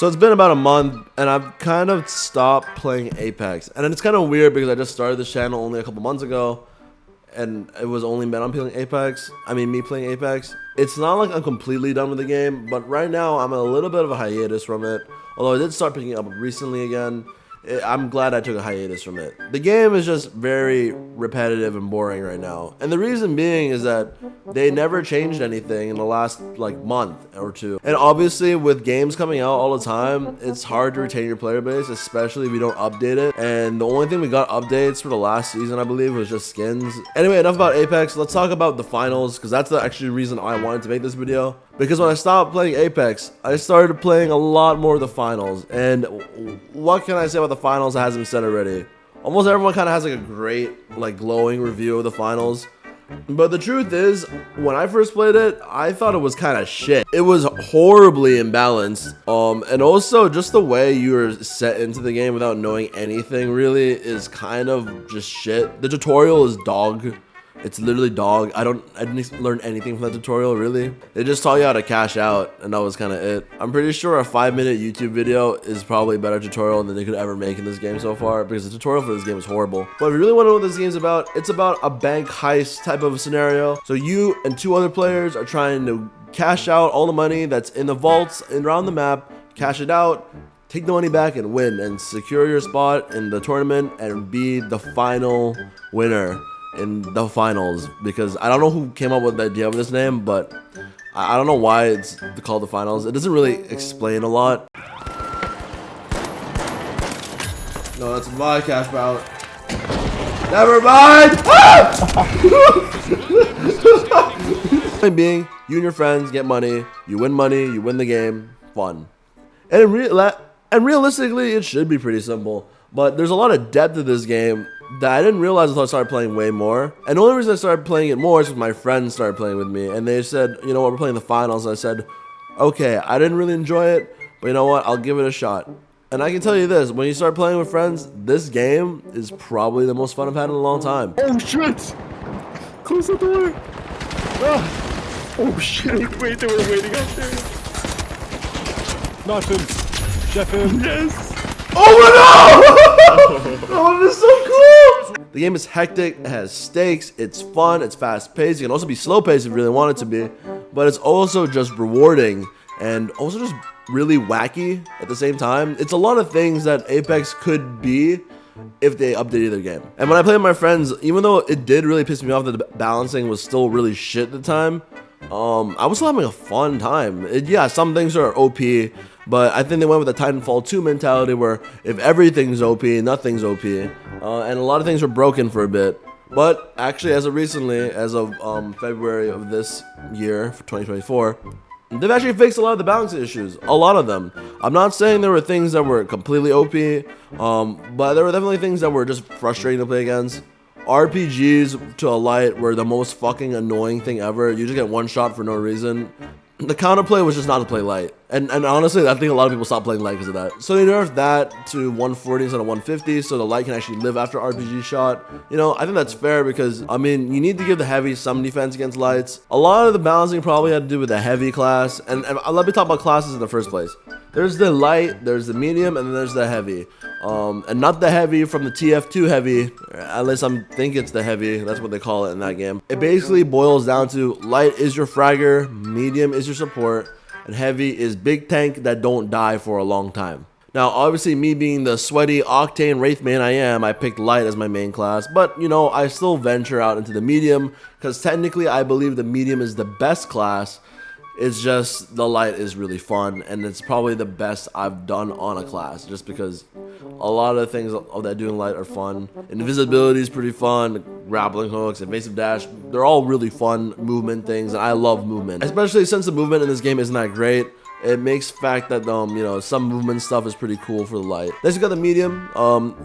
So it's been about a month, and I've kind of stopped playing Apex. And it's kind of weird because I just started this channel only a couple months ago, and it was only meant on playing Apex. Me playing Apex. It's not like I'm completely done with the game, but right now I'm a little bit of a hiatus from it. Although I did start picking it up recently again. I'm glad I took a hiatus from it. The game is just very repetitive and boring right now. And the reason being is that they never changed anything in the last month or two. And obviously with games coming out all the time, it's hard to retain your player base, especially if you don't update it. And the only thing we got updates for the last season, I believe, was just skins. Anyway, enough about Apex. Let's talk about the finals, because that's the actual reason I wanted to make this video. Because when I stopped playing Apex, I started playing a lot more of the finals. And what can I say about the finals that hasn't been said already? Almost everyone kind of has a great, glowing review of the finals. But the truth is, when I first played it, I thought it was kind of shit. It was horribly imbalanced. And also just the way you were set into the game without knowing anything really is kind of just shit. The tutorial is dog. It's literally dog. I didn't learn anything from that tutorial, really. They just taught you how to cash out, and that was kind of it. I'm pretty sure a 5-minute YouTube video is probably a better tutorial than they could ever make in this game so far, because the tutorial for this game is horrible. But if you really want to know what this game's about, it's about a bank heist type of scenario. So you and 2 other players are trying to cash out all the money that's in the vaults and around the map, cash it out, take the money back and win, and secure your spot in the tournament and be the final winner in the finals. Because I don't know who came up with the idea of this name, but I don't know why it's called the finals. It doesn't really explain a lot. No, that's my cash ballot. Never mind. Point being, you and your friends get money, you win the game, fun. And realistically, it should be pretty simple. But there's a lot of depth to this game that I didn't realize until I started playing way more. And the only reason I started playing it more is because my friends started playing with me. And they said, you know what, we're playing the finals. And I said, okay, I didn't really enjoy it, but you know what, I'll give it a shot. And I can tell you this, when you start playing with friends, this game is probably the most fun I've had in a long time. Oh shit! Close the door! Ah. Oh shit! Wait, they were waiting out there. Knocked him. Chef him. Yes! Oh my god! Oh, this is so cool! The game is hectic, it has stakes, it's fun, it's fast paced. It can also be slow paced if you really want it to be, but it's also just rewarding and also just really wacky at the same time. It's a lot of things that Apex could be if they updated their game. And when I played with my friends, even though it did really piss me off that the balancing was still really shit at the time, I was still having a fun time. Yeah, some things are OP, but I think they went with the Titanfall 2 mentality where if everything's OP, nothing's OP. And a lot of things were broken for a bit. But actually, as of recently, as of February of this year, for 2024, they've actually fixed a lot of the balancing issues. A lot of them. I'm not saying there were things that were completely OP, but there were definitely things that were just frustrating to play against. RPGs to a light were the most fucking annoying thing ever. You just get one shot for no reason. The counterplay was just not to play light. And honestly, I think a lot of people stopped playing light because of that. So they nerfed that to 140 instead of 150 so the light can actually live after RPG shot. You know, I think that's fair because, I mean, you need to give the heavy some defense against lights. A lot of the balancing probably had to do with the heavy class. And let me talk about classes in the first place. There's the light, there's the medium, and then there's the heavy. And not the heavy from the TF2 heavy, at least I think it's the heavy, that's what they call it in that game. It basically boils down to light is your fragger, medium is your support, and heavy is big tank that don't die for a long time. Now, obviously, me being the sweaty octane wraith main I am, I picked light as my main class, but you know, I still venture out into the medium, because technically I believe the medium is the best class. It's just the light is really fun, and it's probably the best I've done on a class, just because a lot of the things that I do in light are fun. Invisibility is pretty fun, grappling hooks, evasive dash, they're all really fun movement things, and I love movement. Especially since the movement in this game isn't that great, it makes fact that you know, some movement stuff is pretty cool for the light. Next we got the medium.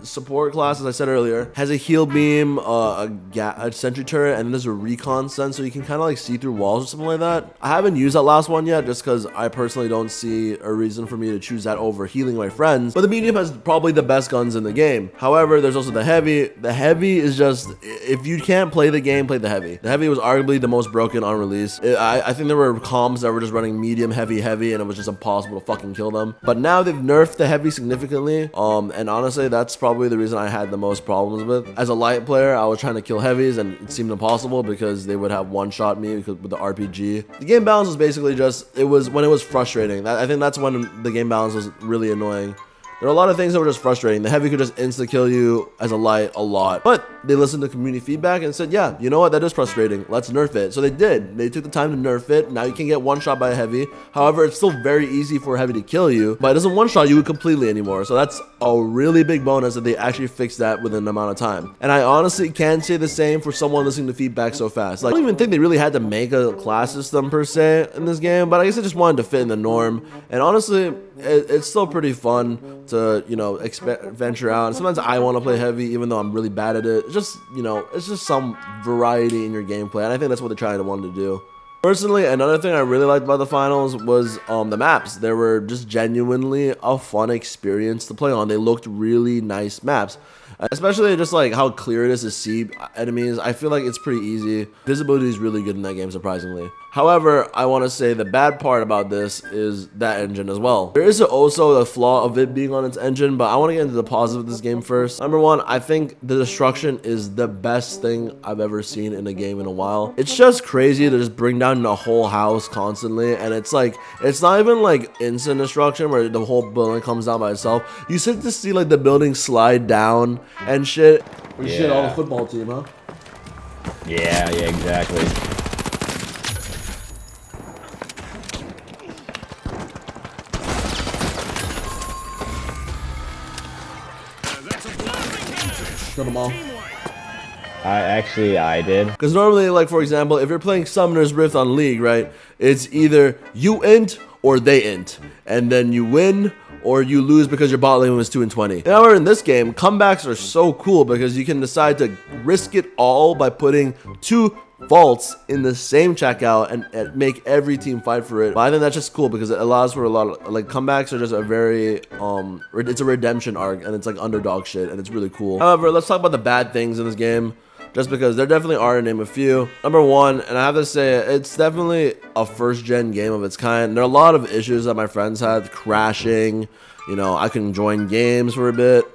Support class, as I said earlier, has a heal beam, a sentry turret, and then there's a recon sense, so you can kind of see through walls or something like that. I haven't used that last one yet, just because I personally don't see a reason for me to choose that over healing my friends. But the medium has probably the best guns in the game. However, there's also the heavy. The heavy is just, if you can't play the game, play the heavy. The heavy was arguably the most broken on release. I think there were comms that were just running medium, heavy, and and it was just impossible to fucking kill them. But now they've nerfed the heavy significantly, and honestly, that's probably the reason I had the most problems with. As a light player, I was trying to kill heavies, and it seemed impossible because they would have one-shot me with the RPG. The game balance was basically just, it was when it was frustrating. I think that's when the game balance was really annoying. There are a lot of things that were just frustrating. The heavy could just insta-kill you as a light a lot. But they listened to community feedback and said, yeah, you know what, that is frustrating. Let's nerf it. So they did. They took the time to nerf it. Now you can get one-shot by a heavy. However, it's still very easy for a heavy to kill you, but it doesn't one-shot you completely anymore. So that's a really big bonus that they actually fixed that within an amount of time. And I honestly can't say the same for someone listening to feedback so fast. Like, I don't even think they really had to make a class system per se in this game, but I guess I just wanted to fit in the norm. And honestly, it's still pretty fun to, you know, venture out. And sometimes I want to play heavy even though I'm really bad at it. It's just, you know, it's just some variety in your gameplay, and I think that's what they're trying to want to do. Personally, another thing I really liked about the finals was the maps. They were just genuinely a fun experience to play on. They looked really nice maps, especially just like how clear it is to see enemies. I feel like it's pretty easy. Visibility is really good in that game, surprisingly. However, I want to say the bad part about this is that engine as well. There is also the flaw of it being on its engine, but I want to get into the positive of this game first. Number one, I think the destruction is the best thing I've ever seen in a game in a while. It's just crazy to just bring down the whole house constantly, and it's like, it's not even like instant destruction where the whole building comes down by itself. You sit to see like the building slide down and shit. Yeah. Shit, all the football team, huh? Yeah, exactly. Kill them all. I did. Because normally, like for example, if you're playing Summoner's Rift on League, right, it's either you int or they int, and then you win or you lose because your bot lane was 2-20. However, in this game, comebacks are so cool because you can decide to risk it all by putting two vaults in the same checkout and make every team fight for it. But I think that's just cool because it allows for a lot of, like, comebacks are just a very it's a redemption arc, and it's like underdog shit, and it's really cool. However, let's talk about the bad things in this game, just because there definitely are, to name a few. Number one, and I have to say, it's definitely a first-gen game of its kind. There are a lot of issues that my friends had, crashing, you know, I couldn't join games for a bit.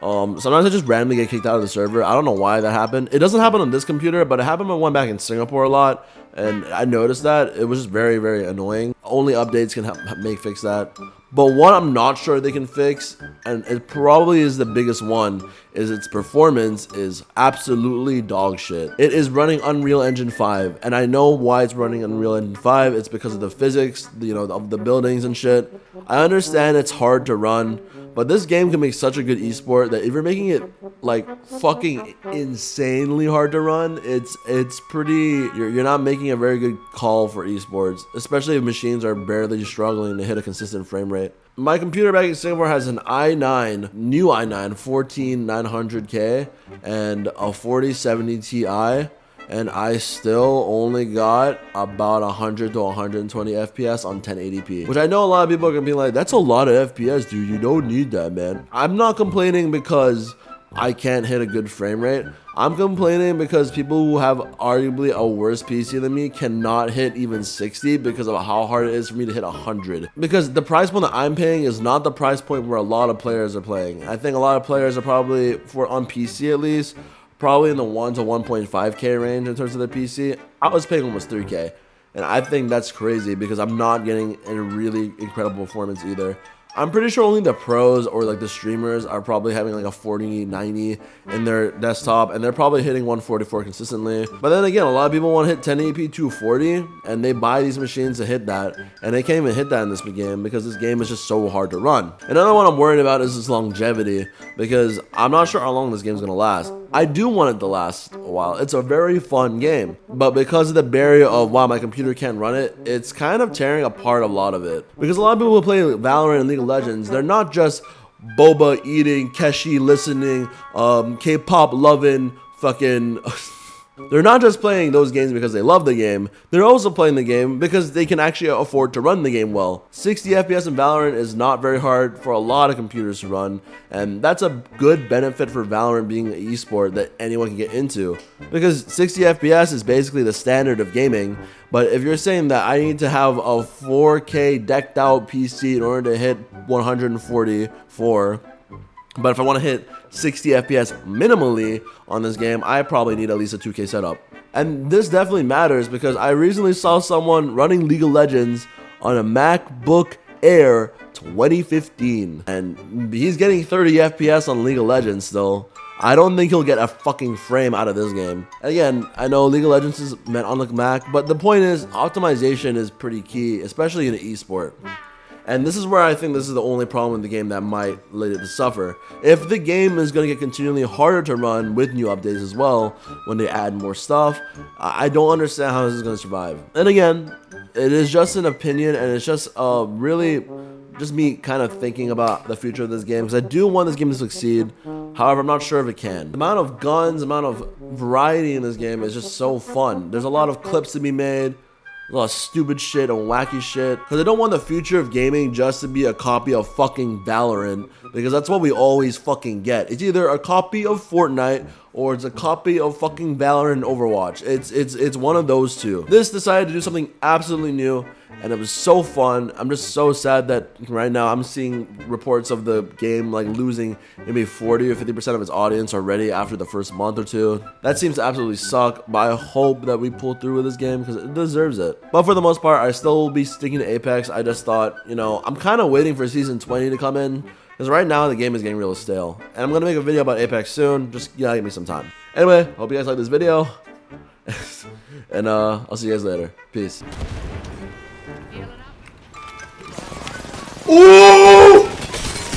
Sometimes I just randomly get kicked out of the server. I don't know why that happened. It doesn't happen on this computer, but it happened when I went back in Singapore a lot, and I noticed that. It was just very, very annoying. Only updates can fix that. But what I'm not sure they can fix, and it probably is the biggest one, is its performance is absolutely dog shit. It is running Unreal Engine 5, and I know why it's running Unreal Engine 5. It's because of the physics, you know, of the buildings and shit. I understand it's hard to run, but this game can make such a good esport that if you're making it like fucking insanely hard to run, it's pretty, you're not making a very good call for esports, especially if machines are barely struggling to hit a consistent frame rate. My computer back in Singapore has an i9, new i9 14900K and a 4070 Ti. And I still only got about 100 to 120 FPS on 1080p. Which I know a lot of people are gonna be like, that's a lot of FPS, dude. You don't need that, man. I'm not complaining because I can't hit a good frame rate. I'm complaining because people who have arguably a worse PC than me cannot hit even 60 because of how hard it is for me to hit 100. Because the price point that I'm paying is not the price point where a lot of players are playing. I think a lot of players are probably, on PC at least, probably in the 1 to 1.5K range in terms of their PC. I was paying almost 3K, and I think that's crazy because I'm not getting a really incredible performance either. I'm pretty sure only the pros or like the streamers are probably having like a 4090 in their desktop, and they're probably hitting 144 consistently. But then again, a lot of people want to hit 1080p 240, and they buy these machines to hit that, and they can't even hit that in this game because this game is just so hard to run. Another one I'm worried about is its longevity, because I'm not sure how long this game's gonna last. I do want it to last a while. It's a very fun game, but because of the barrier of, wow, my computer can't run it, it's kind of tearing apart a lot of it. Because a lot of people who play Valorant and League of Legends, they're not just boba eating, Keshi listening, K-pop loving, fucking They're not just playing those games because they love the game, they're also playing the game because they can actually afford to run the game well. 60 FPS in Valorant is not very hard for a lot of computers to run, and that's a good benefit for Valorant being an esport that anyone can get into. Because 60 FPS is basically the standard of gaming, but if you're saying that I need to have a 4K decked out PC in order to hit 144, but if I want to hit 60 FPS minimally on this game, I probably need at least a 2K setup. And this definitely matters because I recently saw someone running League of Legends on a MacBook Air 2015. And he's getting 30 FPS on League of Legends still. I don't think he'll get a fucking frame out of this game. Again, I know League of Legends is meant on the Mac, but the point is optimization is pretty key, especially in an esport. And this is where I think this is the only problem with the game that might lead it to suffer. If the game is going to get continually harder to run with new updates as well, when they add more stuff, I don't understand how this is going to survive. And again, it is just an opinion, and it's just really just me kind of thinking about the future of this game, because I do want this game to succeed. However, I'm not sure if it can. The amount of guns, the amount of variety in this game is just so fun. There's a lot of clips to be made. A lot of stupid shit and wacky shit. Because I don't want the future of gaming just to be a copy of fucking Valorant. Because that's what we always fucking get. It's either a copy of Fortnite or it's a copy of fucking Valorant and Overwatch. It's one of those two. This decided to do something absolutely new, and it was so fun. I'm just so sad that right now I'm seeing reports of the game like losing maybe 40 or 50% of its audience already after the first month or two. That seems to absolutely suck, but I hope that we pull through with this game because it deserves it. But for the most part, I still will be sticking to Apex. I just thought, you know, I'm kind of waiting for Season 20 to come in, because right now the game is getting real stale. And I'm going to make a video about Apex soon. Just, yeah, give me some time. Anyway, hope you guys like this video. And I'll see you guys later. Peace. Ooh!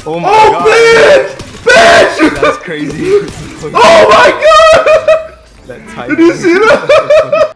Oh my god. Bitch! Bitch! That's crazy. Oh my god! That Did you see that?